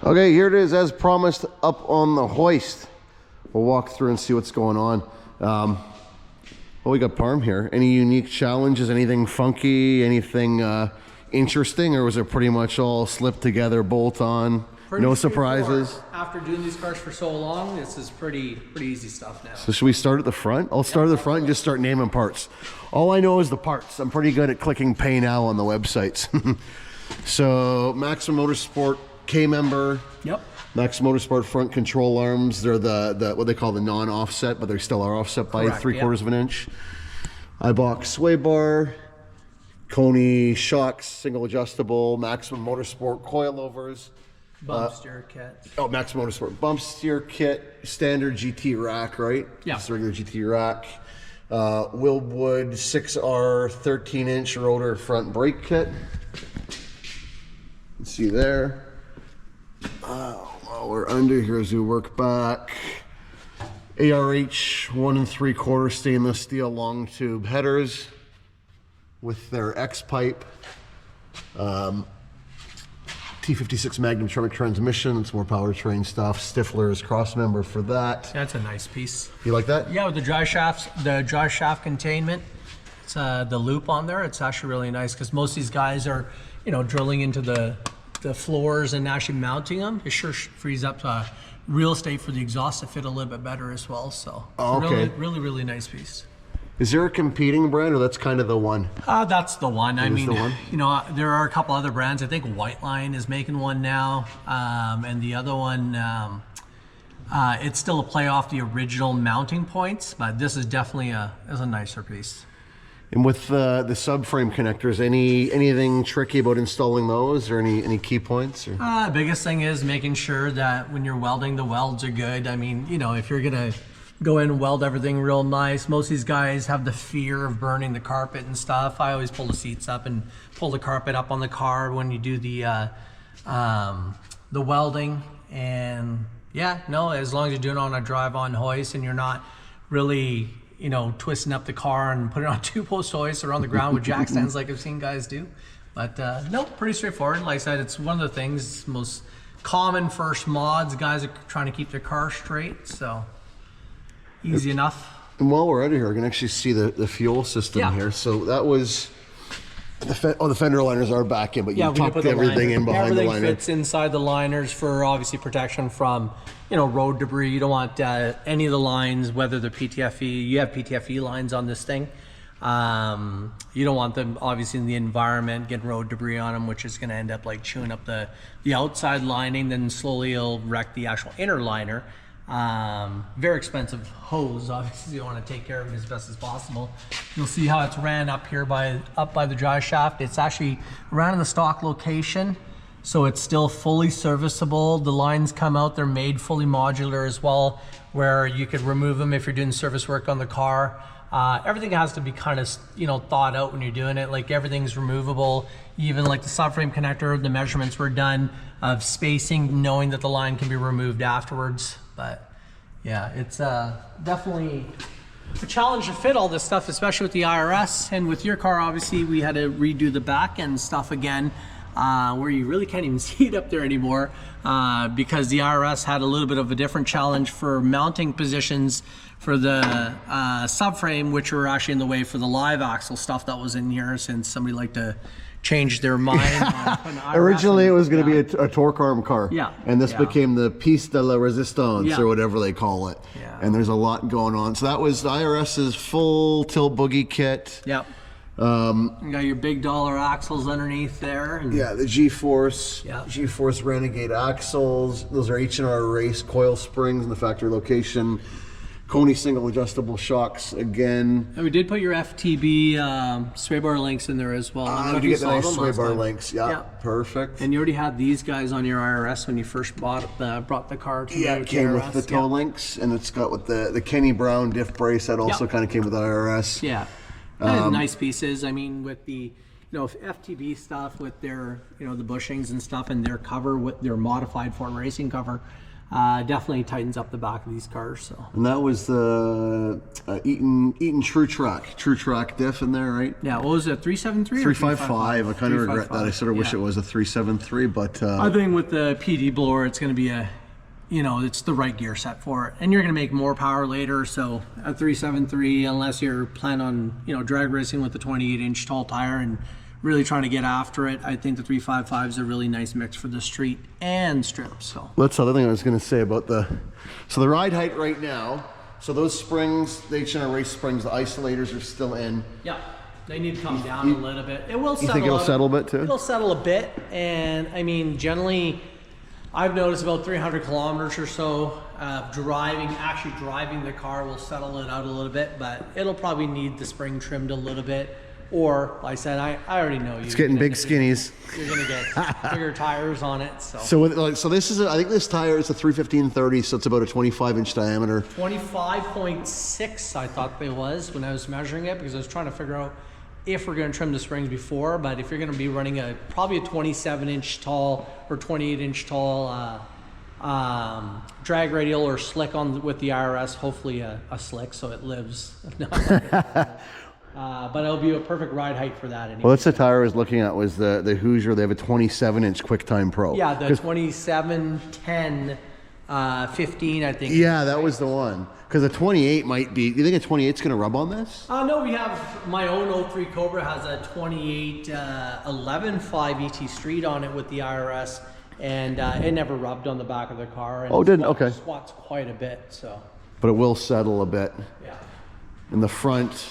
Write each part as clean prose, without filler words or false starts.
Okay, here it is as promised up on the hoist. We'll walk through and see what's going on. Well, we got Parm here. Any unique challenges, anything funky, anything interesting, or was it pretty much all slipped together, bolt on, no surprises? After doing these cars for so long, this is pretty easy stuff now. So should we start at the front? I'll start at the front and just start naming parts. All I know is the parts. I'm pretty good at clicking pay now on the websites. So Maximum Motorsport K-member. Yep. Maximum Motorsport front control arms. They're the what they call the non-offset, but they still are offset by 3/4 of an inch. iBox sway bar. Coney shocks, single adjustable. Maximum Motorsport coilovers. Bump steer kit. Oh, Maximum Motorsport bump steer kit. Standard GT rack, right? Yeah. Just a regular GT rack. Wilwood 6R 13-inch rotor front brake kit. Let's see there. While we're under here as we work back, ARH 1 3/4 stainless steel long tube headers with their X pipe. T56 Magnum Tremec transmission. It's more powertrain stuff. Stifler's cross member for that. That's a nice piece. You like that? Yeah, with the dry shaft containment. It's the loop on there. It's actually really nice because most of these guys are, drilling into the floors and actually mounting them. It sure frees up real estate for the exhaust to fit a little bit better as well. So okay. really nice piece. Is there a competing brand, or that's kind of the one? That's the one. I mean, the one? There are a couple other brands. I think White Line is making one now, and the other one, it's still a play off the original mounting points, but this is definitely a nicer piece. And with the subframe connectors, anything tricky about installing those, or any key points? Or? Biggest thing is making sure that when you're welding, the welds are good. I mean, if you're gonna go in and weld everything real nice, most of these guys have the fear of burning the carpet and stuff. I always pull the seats up and pull the carpet up on the car when you do the welding. And yeah, no, as long as you're doing it on a drive-on hoist and you're not really twisting up the car and putting it on 2-post hoists or on the ground with jack stands like I've seen guys do. But no, pretty straightforward. Like I said, it's one of the things most common first mods. Guys are trying to keep their car straight, so easy enough. And while we're out of here, I can actually see the fuel system here. So that was the fender liners are back in, but you tucked everything in behind the liner. Everything fits inside the liners for obviously protection from road debris. You don't want any of the lines, whether they're PTFE. You have PTFE lines on this thing. You don't want them obviously in the environment, getting road debris on them, which is going to end up like chewing up the outside lining. Then slowly it'll wreck the actual inner liner. Very expensive hose. Obviously you want to take care of it as best as possible. You'll see how it's ran up here up by the dry shaft. It's actually ran in the stock location, so it's still fully serviceable. The lines come out, they're made fully modular as well, where you could remove them if you're doing service work on the car. Everything has to be kind of thought out when you're doing it. Like everything's removable, even like the subframe connector. The measurements were done of spacing, knowing that the line can be removed afterwards. But yeah, it's definitely a challenge to fit all this stuff, especially with the IRS. And with your car, obviously, we had to redo the back end stuff again, where you really can't even see it up there anymore, because the IRS had a little bit of a different challenge for mounting positions for the subframe, which were actually in the way for the live axle stuff that was in here, since somebody liked to change their mind. Originally it was going to be a torque arm car, and this became the piece de la resistance, or whatever they call it. And there's a lot going on. So that was the IRS's full tilt boogie kit. You got your big dollar axles underneath there. And the G-Force Renegade axles. Those are H&R race coil springs in the factory location. Coney single adjustable shocks again. And we did put your FTB sway bar links in there as well. Did you get the nice sway bar links? Yeah, perfect. And you already had these guys on your IRS when you first brought the car to it came with the toe links, and it's got with the Kenny Brown diff brace that also kind of came with the IRS. Nice pieces. I mean, with the FTB stuff with their the bushings and stuff, and their cover with their modified Ford racing cover. definitely tightens up the back of these cars. So. And that was the Eaton True Track diff in there, right? Yeah, what was it, 373 or 355? I kind of regret that. I sort of wish it was a 373, but I think with the PD blower, it's going to be it's the right gear set for it, and you're going to make more power later. So a 373, unless you're planning on drag racing with the 28-inch tall tire and really trying to get after it, I think the 355 is a really nice mix for the street and strips. So that's the other thing I was going to say about the ride height right now. So those springs, the H&R race springs, the isolators are still in. Yeah, they need to come down a little bit. It will settle. You think it'll settle a bit too? It'll settle a bit, and I mean, generally, I've noticed about 300 kilometers or so driving the car will settle it out a little bit, but it'll probably need the spring trimmed a little bit. Or, like I said, I already know you. It's getting big skinnies. You're going to get bigger tires on it. So this is, I think this tire is a 315/30, so it's about a 25-inch diameter. 25.6 I thought it was when I was measuring it, because I was trying to figure out if we're going to trim the springs before, but if you're going to be running probably a 27-inch tall or 28-inch tall drag radial or slick with the IRS, hopefully a slick so it lives. But it'll be a perfect ride height for that anyway. Well, that's the tire I was looking at, was the Hoosier. They have a 27-inch QuickTime Pro. Yeah, the 2710 15, I think. Yeah, that was the one. Because a 28 might be. Do you think a 28 is going to rub on this? No, we have my own 03 Cobra has a 28 11 5 ET Street on it with the IRS, and it never rubbed on the back of the car. And didn't? Okay. Squats quite a bit, so. But it will settle a bit. Yeah. In the front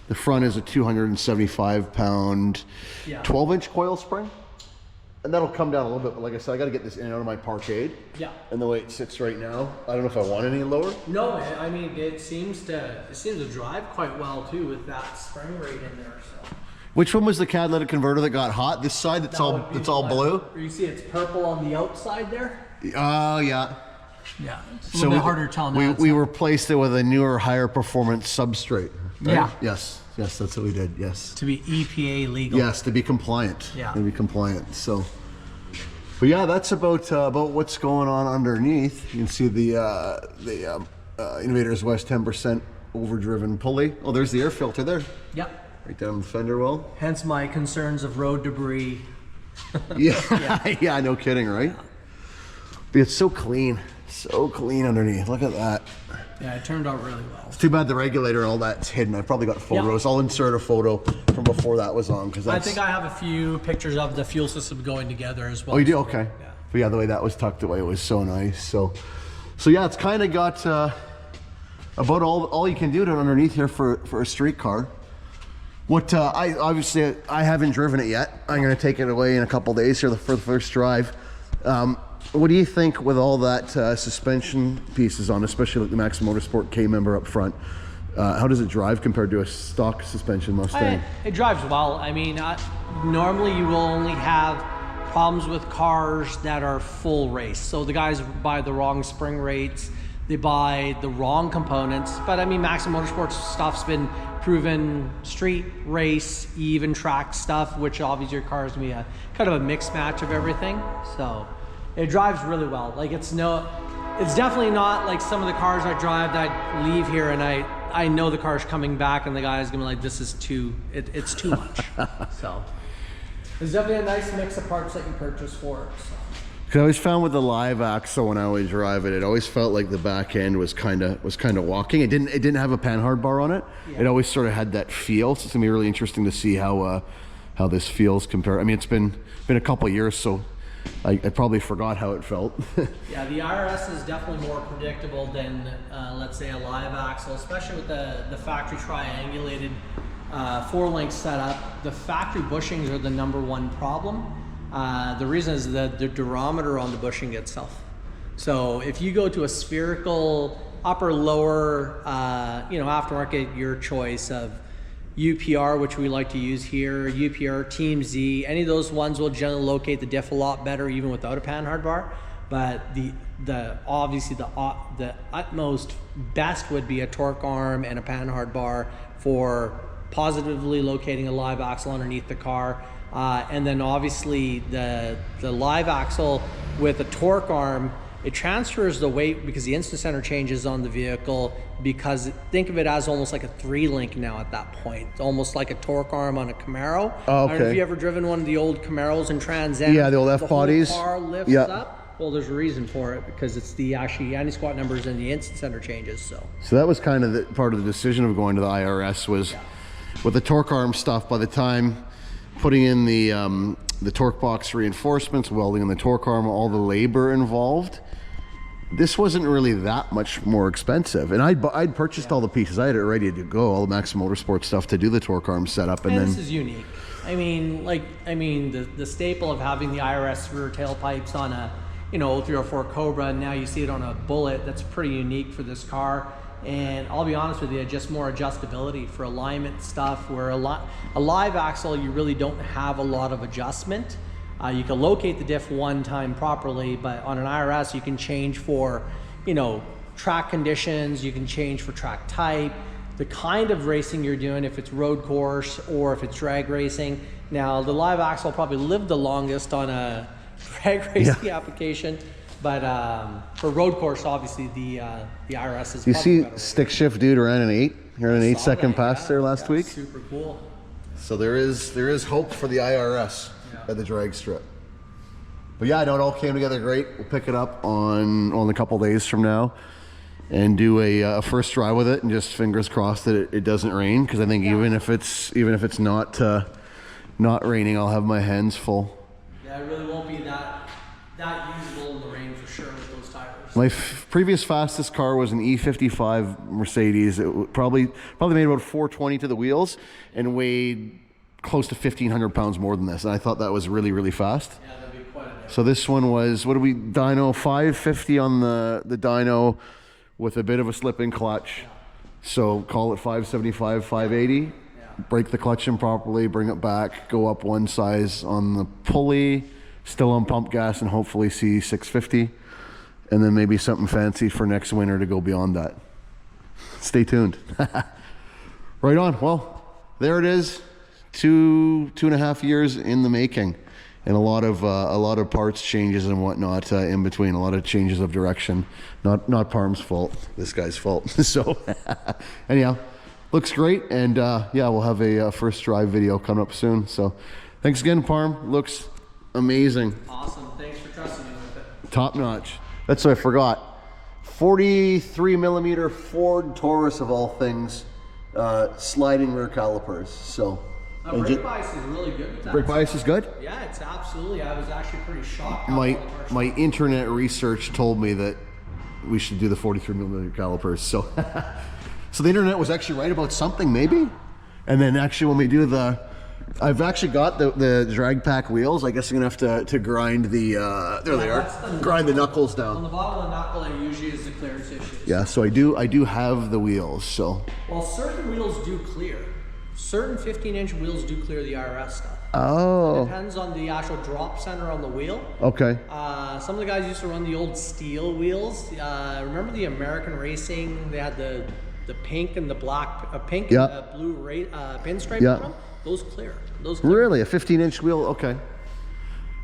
is a 275-pound, 12-inch coil spring. And that'll come down a little bit, but like I said, I got to get this in and out of my parkade. Yeah. And the way it sits right now, I don't know if I want any lower. No, I mean it seems to drive quite well too with that spring rate in there. So. Which one was the catalytic converter that got hot? This side that's all blue. You see, it's purple on the outside there. Oh yeah. Yeah. It's a little bit harder to tell now. We replaced it with a newer, higher performance substrate. Right? Yeah. Yes, that's what we did. Yes. To be EPA legal. Yes, to be compliant. Yeah. To be compliant. So, but yeah, that's about what's going on underneath. You can see the Innovators West 10% overdriven pulley. Oh, there's the air filter there. Yep. Right down the fender well. Hence my concerns of road debris. Yeah. Yeah. No kidding, right? But it's so clean. So clean underneath. Look at that. Yeah, it turned out really well. It's too bad the regulator and all that's hidden. I probably got photos. I'll insert a photo from before that was on, because I think I have a few pictures of the fuel system going together as well. Oh, you do? Okay. Yeah. But yeah, the way that was tucked away was so nice. So yeah, it's kind of got about all you can do to underneath here for a street car. What I haven't driven it yet. I'm going to take it away in a couple days here for the first drive. What do you think with all that suspension pieces on, especially like the Max Motorsport K member up front? How does it drive compared to a stock suspension Mustang? It drives well. I mean, normally you will only have problems with cars that are full race. So the guys buy the wrong spring rates, they buy the wrong components. But I mean, Max Motorsports stuff's been proven street, race, even track stuff, which obviously your car is going to be a kind of a mixed match of everything. So it drives really well. Like it's definitely not like some of the cars I drive that leave here and I know the car's coming back and the guy's gonna be like, this is it's too much. So it's definitely a nice mix of parts that you purchase for it. So. I always found with the live axle when I would drive it always felt like the back end was kind of walking. It didn't have a panhard bar on it. Yeah. It always sort of had that feel. So it's gonna be really interesting to see how this feels compared. I mean, it's been a couple of years, so I probably forgot how it felt. Yeah, the IRS is definitely more predictable than let's say a live axle, especially with the factory triangulated 4-link setup. The factory bushings are the #1 problem. The reason is the durometer on the bushing itself. So if you go to a spherical upper lower aftermarket, your choice of UPR, which we like to use here, UPR, Team Z, any of those ones will generally locate the diff a lot better even without a panhard bar. But obviously the utmost best would be a torque arm and a panhard bar for positively locating a live axle underneath the car. And then obviously the live axle with a torque arm it transfers the weight because the instant center changes on the vehicle, because think of it as almost like a 3-link now at that point. It's almost like a torque arm on a Camaro. Oh, I don't know if you ever driven one of the old Camaros and Trans Am. Yeah, the old F bodies. The whole car lifts up. Well, there's a reason for it, because it's the actually anti-squat numbers and the instant center changes. So that was kind of the part of the decision of going to the IRS was with the torque arm stuff. By the time putting in the torque box reinforcements, welding in the torque arm, all the labor involved, this wasn't really that much more expensive. And I'd purchased all the pieces. I had it ready to go, all the Max Motorsports stuff to do the torque arm setup. And then this is unique. I mean, the staple of having the IRS rear tailpipes on a 304 Cobra, and now you see it on a Bullitt. That's pretty unique for this car. And I'll be honest with you, just more adjustability for alignment stuff, where a live axle, you really don't have a lot of adjustment. You can locate the diff one time properly, but on an IRS, you can change for, track conditions, you can change for track type, the kind of racing you're doing, if it's road course or if it's drag racing. Now, the live axle probably lived the longest on a drag racing application, but for road course, obviously the IRS is. You see, stick shift dude ran an 8. He ran an 8-second pass there last week. Super cool. So there is hope for the IRS at the drag strip. But yeah, I know it all came together great. We'll pick it up on a couple days from now and do a first try with it, and just fingers crossed that it doesn't rain, because I think even if it's not raining, I'll have my hands full. Yeah, it really won't be that usable in the rain for sure with those tires. My previous fastest car was an E55 Mercedes. It probably made about 420 to the wheels and weighed close to 1,500 pounds more than this. And I thought that was really, really fast. Yeah, that'd be quite a difference. So this one was, what did we, dyno 550 on the dyno with a bit of a slip-in clutch. Yeah. So call it 575, 580. Yeah. Break the clutch in properly, bring it back, go up one size on the pulley, still on pump gas, and hopefully see 650. And then maybe something fancy for next winter to go beyond that. Stay tuned. Right on. Well, there it is. 2.5 years in the making, and a lot of parts changes and whatnot in between. A lot of changes of direction. Not Parm's fault. This guy's fault. So anyhow, looks great, and yeah, we'll have a first drive video coming up soon. So thanks again, Parm. Looks amazing. Awesome. Thanks for trusting me with it. Top notch. That's what I forgot. 43 millimeter Ford Taurus of all things, sliding rear calipers. So. Brake bias is really good with that. Brake bias is good? Yeah, it's absolutely. I was actually pretty shocked. My internet research told me that we should do the 43 millimeter calipers. So, so the internet was actually right about something, maybe. And then actually, when we do I've actually got the drag pack wheels. I guess I'm gonna have to grind the. There they are. Grind the knuckles down. On the bottom of the knuckle, it usually is the clearance issue. Yeah, so I do have the wheels. So. Well, certain wheels do clear. Certain 15-inch wheels do clear the IRS stuff. Oh. It depends on the actual drop center on the wheel. Okay. Some of the guys used to run the old steel wheels. Remember the American Racing? They had the pink and the black, pink and the blue pinstripe on them. Those clear. Really? A 15-inch wheel? Okay.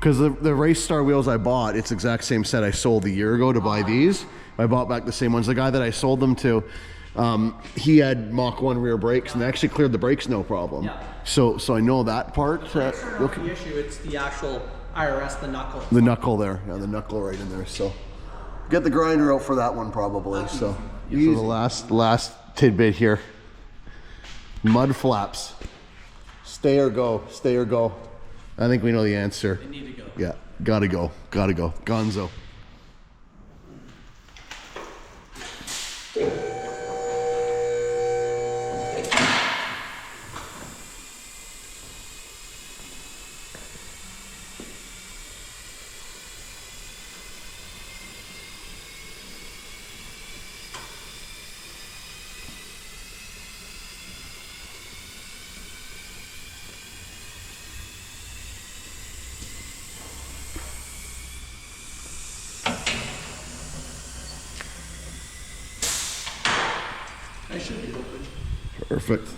Because the Race Star wheels I bought, it's the exact same set I sold a year ago to buy these. I bought back the same ones. The guy that I sold them to, he had Mach 1 rear brakes, and they actually cleared the brakes no problem. Yeah. So I know that part. The brakes are not the issue, it's the actual IRS, the knuckle. The knuckle there, yeah, the knuckle right in there. So get the grinder out for that one probably. So the last tidbit here. Mud flaps. Stay or go, stay or go. I think we know the answer. They need to go. Yeah, gotta go. Gonzo. I should be open. Perfect.